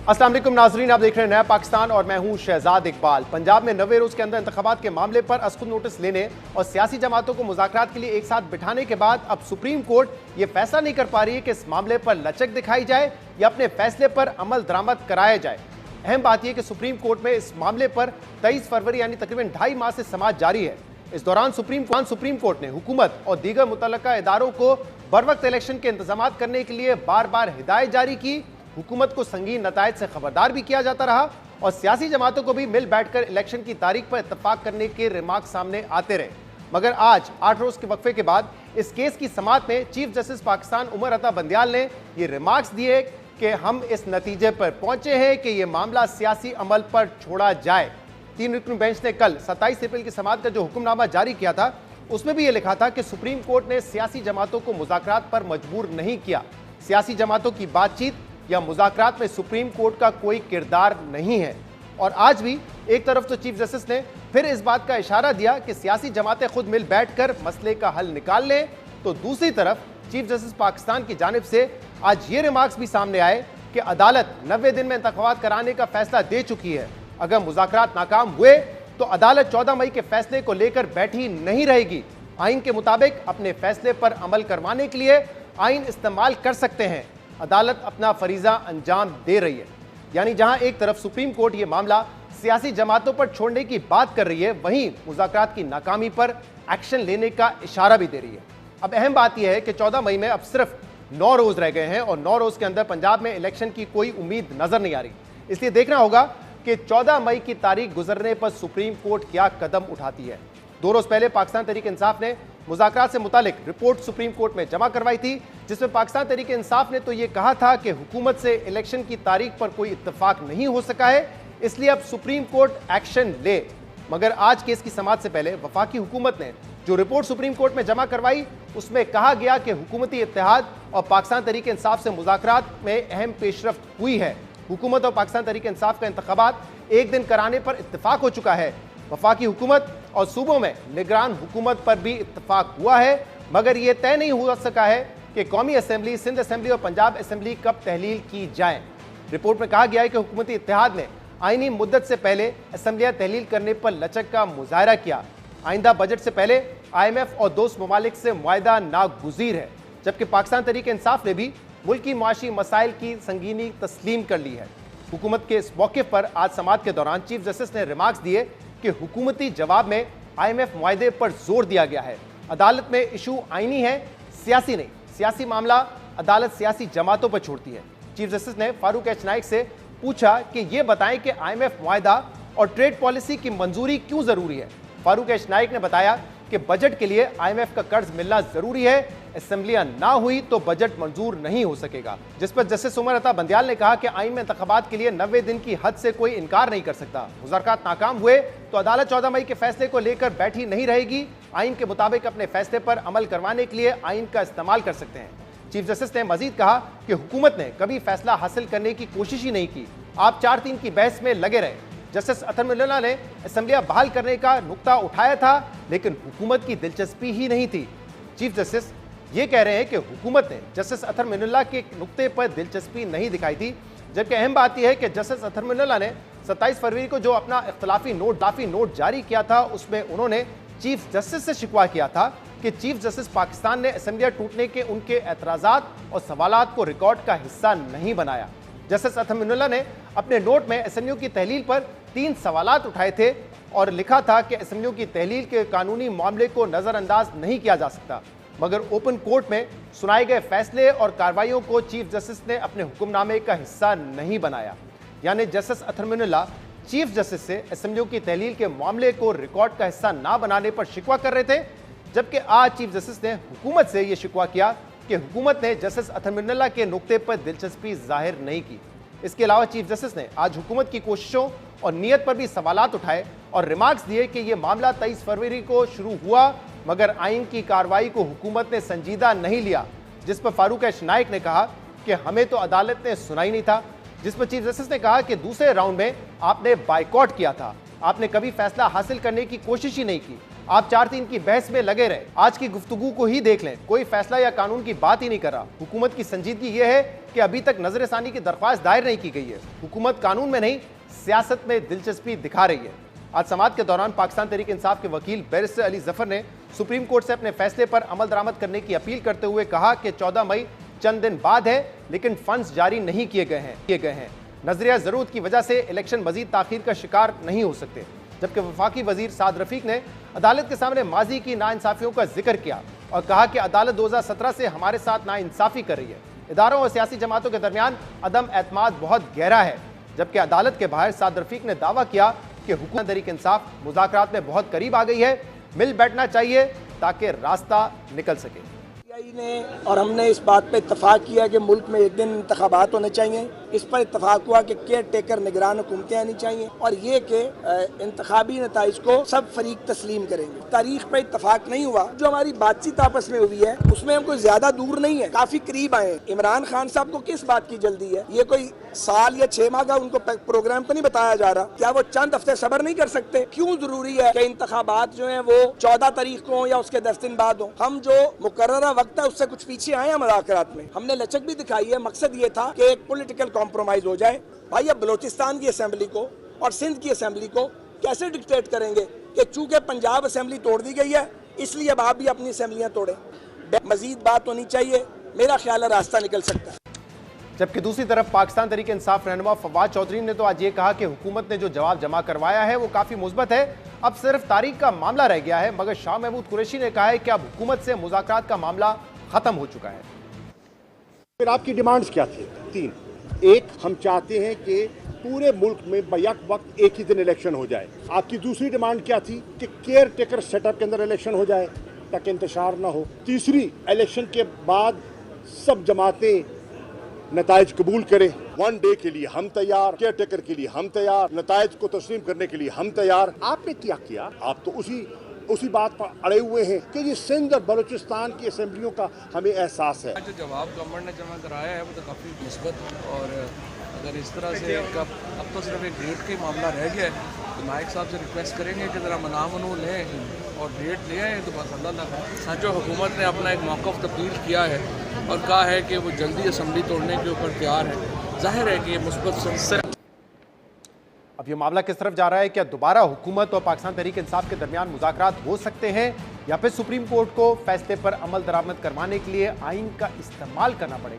अस्सलाम वालेकुम नाजरीन, आप देख रहे हैं नया पाकिस्तान और मैं हूं शहजाद इकबाल। पंजाब में 90 रोज के अंदर इंतखाबात के मामले पर असकुन नोटिस लेने और सियासी जमातों को मुज़ाकरात के लिए एक साथ बिठाने के बाद अब सुप्रीम कोर्ट यह फैसला नहीं कर पा रही है कि इस मामले पर लचक दिखाई जाए या अपने फैसले पर अमल दरामद कराया जाए। अहम बात यह कि सुप्रीम कोर्ट में इस मामले पर 23 फरवरी यानी तकरीबन 2.5 माह से समाअत जारी है। इस दौरान सुप्रीम कोर्ट ने हुकूमत और दीगर मुतल्लका इदारों को बरवक्त इलेक्शन के इंतजाम करने के लिए बार बार हिदायत जारी की। हुकूमत को संगीन नतायज से खबरदार भी किया जाता रहा और सियासी जमातों को भी मिल बैठकर इलेक्शन की तारीख पर इत्तफाक करने के रिमार्क सामने आते रहे। मगर आज 8 रोज के वक्फे के बाद इस केस की समाअत में चीफ जस्टिस पाकिस्तान उमर अता बंदियाल ने ये रिमार्क्स दिए कि हम इस नतीजे पर पहुंचे हैं कि यह मामला सियासी अमल पर छोड़ा जाए। 3 रुकनी बेंच ने कल 27 अप्रैल की समाअत का जो हुक्मनामा जारी किया था उसमें भी यह लिखा था कि सुप्रीम कोर्ट ने सियासी जमातों को मुज़ाकरात पर मजबूर नहीं किया। सियासी जमातों की बातचीत या मुज़ाकरात में सुप्रीम कोर्ट का कोई किरदार नहीं है। और आज भी एक तरफ तो चीफ जस्टिस ने फिर इस बात का इशारा दिया कि सियासी जमातें खुद मिल बैठकर मसले का हल निकाल लें, तो दूसरी तरफ चीफ जस्टिस पाकिस्तान की जानिब से आज ये रिमार्क्स भी सामने आए कि अदालत 90 दिन में इंतखाबात कराने का फैसला दे चुकी है। अगर मुज़ाकरात नाकाम हुए तो अदालत 14 मई के फैसले को लेकर बैठी नहीं रहेगी। आइन के मुताबिक अपने फैसले पर अमल करवाने के लिए आइन इस्तेमाल कर सकते हैं। अदालत अपना फरीजा अंजाम दे रही है। यानी जहां एक तरफ सुप्रीम कोर्ट ये मामला सियासी जमातों पर छोड़ने की बात कर रही है, वहीं मुज़ाकरात की नाकामी पर एक्शन लेने का इशारा भी दे रही है। अब अहम बात यह है कि 14 मई में अब सिर्फ 9 रोज रह गए हैं और 9 रोज के अंदर पंजाब में इलेक्शन की कोई उम्मीद नजर नहीं आ रही। इसलिए देखना होगा कि 14 मई की तारीख गुजरने पर सुप्रीम कोर्ट क्या कदम उठाती है। 2 रोज पहले पाकिस्तान तहरीक इंसाफ ने मुज़ाकरात से मुतालिक रिपोर्ट सुप्रीम कोर्ट में जमा करवाई थी, जिसमें पाकिस्तान तहरीक इंसाफ ने तो ये कहा था कि हुकूमत से इलेक्शन की तारीख पर कोई इत्तफाक नहीं हो सका है, इसलिए अब सुप्रीम कोर्ट एक्शन ले। मगर आज केस की समाअत से पहले वफाकी हुकूमत ने जो रिपोर्ट सुप्रीम कोर्ट में जमा करवाई उसमें कहा गया कि हुकूमती इत्तेहाद और पाकिस्तान तहरीक इंसाफ से मुज़ाकरात में अहम पेशरफ्त हुई है। हुकूमत और पाकिस्तान तहरीक इंसाफ का इंतखाबात एक दिन कराने पर इत्तफाक हो चुका है। वफाकी हुकूमत और सूबों में निगरान हुकूमत पर भी इत्तफाक हुआ है, मगर यह तय नहीं हो सका है कि कौमी असेंबली, सिंध असेंबली और पंजाब असेंबली कब तहलील की जाए। रिपोर्ट में कहा गया है कि हुकूमती इत्तेहाद ने आईनी मुद्दत से पहले असेंबलियां तहलील करने पर लचक का मुजाहरा किया। आइंदा बजट से पहले IMF और दोस्त ममालिक से मुआहदा नागुज़ीर है, जबकि पाकिस्तान तहरीक इंसाफ ने भी मुल्की माशी मसाइल की संगीनी तस्लीम कर ली है। हुकूमत के इस मौके पर आज समाअत के दौरान चीफ जस्टिस ने रिमार्क्स दिए कि हुकूमती जवाब में IMF मुआहदे पर जोर दिया गया है। अदालत में इशू आईनी है, सियासी नहीं। सियासी मामला अदालत सियासी जमातों पर छोड़ती है। चीफ जस्टिस ने फारूक एच नाइक से पूछा कि ये बताएं कि IMF मुआहदा और ट्रेड पॉलिसी की मंजूरी क्यों जरूरी है। फारूक एच नाइक ने बताया कि बजट के लिए IMF का कर्ज मिलना जरूरी है, असेंबलियां ना हुई तो बजट मंजूर नहीं हो सकेगा। जिस पर जस्टिस उमर अता बंदियाल ने कहा कि आइन में इंतखाबात के लिए 90 दिन की हद से कोई इनकार नहीं कर सकता। मुज़ाकरात नाकाम हुए तो अदालत 14 मई के फैसले को लेकर बैठी नहीं रहेगी। आइन के मुताबिक अपने फैसले पर अमल करवाने के लिए आइन का इस्तेमाल कर सकते हैं। चीफ जस्टिस ने मजीद कहा कि हुकूमत ने कभी फैसला हासिल करने की कोशिश ही नहीं की। आप 4-3 की बहस में लगे रहे। जस्टिस अतर मिल्ला ने असेंबलियां बहाल करने का नुक्ता उठाया था, लेकिन हुकूमत की दिलचस्पी ही नहीं थी। चीफ जस्टिस ये कह रहे हैं कि हुकूमत ने जस्टिस अतर मिल्ला के नुक्ते पर दिलचस्पी नहीं दिखाई थी, जबकि अहम बात यह है कि जस्टिस अतर मिल्ला ने 27 फरवरी को जो अपना इख्तलाफी नोट जारी किया था उसमें उन्होंने चीफ जस्टिस से शिकवा किया था कि चीफ जस्टिस पाकिस्तान ने असेंबलियां टूटने के उनके एतराज़ात और सवालात को रिकॉर्ड का हिस्सा नहीं बनाया। जस्टिस अतर मिल्ला ने अपने नोट में असेंबलियों की तहलील पर 3 सवालात उठाए थे और लिखा था कि असेंबलियों की तहलील के कानूनी मामले को नज़रअंदाज नहीं किया जा सकता, मगर ओपन कोर्ट में सुनाए गए फैसले और कार्रवाइयों को चीफ जस्टिस ने अपने हुक्मनामे का हिस्सा नहीं बनाया। यानी जस्टिस अतर मिल्ला चीफ जस्टिस से असेंबलियों की तहलील के मामले को रिकॉर्ड का हिस्सा ना बनाने पर शिकवा कर रहे थे, जबकि आज चीफ जस्टिस ने हुकूमत से यह शिकवा किया कि हुकूमत ने जस्टिस अतर मिल्ला के नुक्ते पर दिलचस्पी जाहिर नहीं की। इसके अलावा चीफ जस्टिस ने आज हुकूमत की कोशिशों और नीयत पर भी सवालात उठाए और रिमार्क्स दिए कि यह मामला 23 फरवरी को शुरू हुआ, मगर आइन की कार्रवाई को हुकूमत ने संजीदा नहीं लिया। जिस पर फारूक एच नाइक ने कहा कि हमें तो अदालत ने सुना ही नहीं था। जिस पर चीफ जस्टिस ने कहा कि दूसरे राउंड में आपने बाइकॉट किया था, आपने कभी फैसला हासिल करने की कोशिश ही नहीं की। आप 4-3 की बहस में लगे रहे। आज की गुफ्तगू को ही देख लें, कोई फैसला या कानून की बात ही नहीं कर रहा। हुकूमत की संजीदगी यह है कि अभी तक नजरसानी की दरख्वास्त दायर नहीं की गई है। हुकूमत कानून में नहीं, सियासत में दिलचस्पी दिखा रही है। आज समाअत के दौरान पाकिस्तान तहरीक इंसाफ के वकील बैरिस्टर अली जफर ने सुप्रीम कोर्ट से अपने फैसले पर अमल दरामद करने की अपील करते हुए कहा कि 14 मई चंद दिन बाद है, लेकिन फंड्स जारी नहीं किए गए हैं। नजरिया जरूरत की वजह से इलेक्शन मजीद ताखीर का शिकार नहीं हो सकते। जबकि वफाकी वजीर साद रफीक ने अदालत के सामने माजी की नाइंसाफियों का जिक्र किया और कहा कि अदालत 2017 से हमारे साथ नाइंसाफी कर रही है। इदारों और सियासी जमातों के दरमियान अदम एतमाद बहुत गहरा है। जबकि अदालत के बाहर साद रफीक ने दावा किया कि हुकूमत तहरीक इंसाफ मुज़ाकरात में बहुत करीब आ गई है, मिल बैठना चाहिए ताकि रास्ता निकल सके। ने और हमने इस बात पे इत्तफाक किया कि मुल्क में एक दिन इंतखाबात होने चाहिए। इस पर इत्तफाक हुआ कि केयर टेकर निगरान हुकूमतें आनी चाहिए और ये कि इंतखाबी नताइज को सब फरीक तस्लीम करेंगे। तारीख पर इत्तफाक नहीं हुआ। जो हमारी बातचीत आपस में हुई है उसमें हम कोई ज्यादा दूर नहीं है, काफी करीब आए। इमरान खान साहब को किस बात की जल्दी है? ये कोई साल या 6 माह का उनको प्रोग्राम तो नहीं बताया जा रहा? क्या वो चंद हफ्ते सब्र नहीं कर सकते? क्यों जरूरी है कि इंतखाबात जो है वो 14 तारीख को हो या उसके 10 दिन बाद हो? हम जो मुकर्ररा वक्त है उससे कुछ पीछे आए हैं मुज़ाकरात में। हमने लचक भी दिखाई है। मकसद ये था कि एक पॉलिटिकल कॉम्प्रोमाइज हो जाए। भाई अब बलोचिस्तान की असेंबली को और सिंध की असेंबली को कैसे डिक्टेट करेंगे कि चूंकि पंजाब असेंबली तोड़ दी गई है इसलिए अब आप भी अपनी असेंबलियां तोड़ें? मजीद बात होनी चाहिए, मेरा ख्याल है रास्ता निकल सकता है। जबकि दूसरी तरफ पाकिस्तान तहरीक इंसाफ रहनुमा फवाद चौधरी ने तो आज ये कहा कि हुकूमत ने जो जवाब जमा करवाया है वो काफी मुस्बत है, अब सिर्फ तारीख का मामला रह गया है। मगर शाह महमूद कुरैशी ने कहा है कि अब हुकूमत से मुज़ाकरात का मामला खत्म हो चुका है। फिर आपकी डिमांड्स क्या थी? 3। एक, हम चाहते हैं कि पूरे मुल्क में बैक वक्त एक ही दिन इलेक्शन हो जाए। आपकी दूसरी डिमांड क्या थी? कि केयर टेकर सेटअप के अंदर इलेक्शन हो जाए ताकि इंतशार ना हो। तीसरी, इलेक्शन के बाद सब जमातें नताइज कबूल करें। 1 डे के लिए हम तैयार, केयर टेकर के लिए हम तैयार, नताइज को तस्लीम करने के लिए हम तैयार। आपने क्या किया? आप तो उसी बात पर अड़े हुए हैं कि ये सिंध और बलूचिस्तान की असेंबलियों का हमें एहसास है। जो जवाब गवर्नमेंट ने जमा कराया है वो तो काफ़ी मुस्बत है और अगर इस तरह से अब तो सिर्फ एक डेट का मामला रह गया है तो नायक साहब से रिक्वेस्ट करेंगे कि ज़रा मनामनू लें और डेट ले आए तो बस अल्लाह ना। जो हुकूमत ने अपना एक मौक़िफ़ तब्दील किया है और कहा है कि वो जल्दी असम्बली तोड़ने के ऊपर तैयार है, जाहिर है कि ये मुस्बत। अब ये मामला किस तरफ जा रहा है? क्या दोबारा हुकूमत और पाकिस्तान तहरीक इंसाफ के दरमियान मुज़ाकरात हो सकते हैं या फिर सुप्रीम कोर्ट को फैसले पर अमल दरामद करवाने के लिए आइन का इस्तेमाल करना पड़ेगा?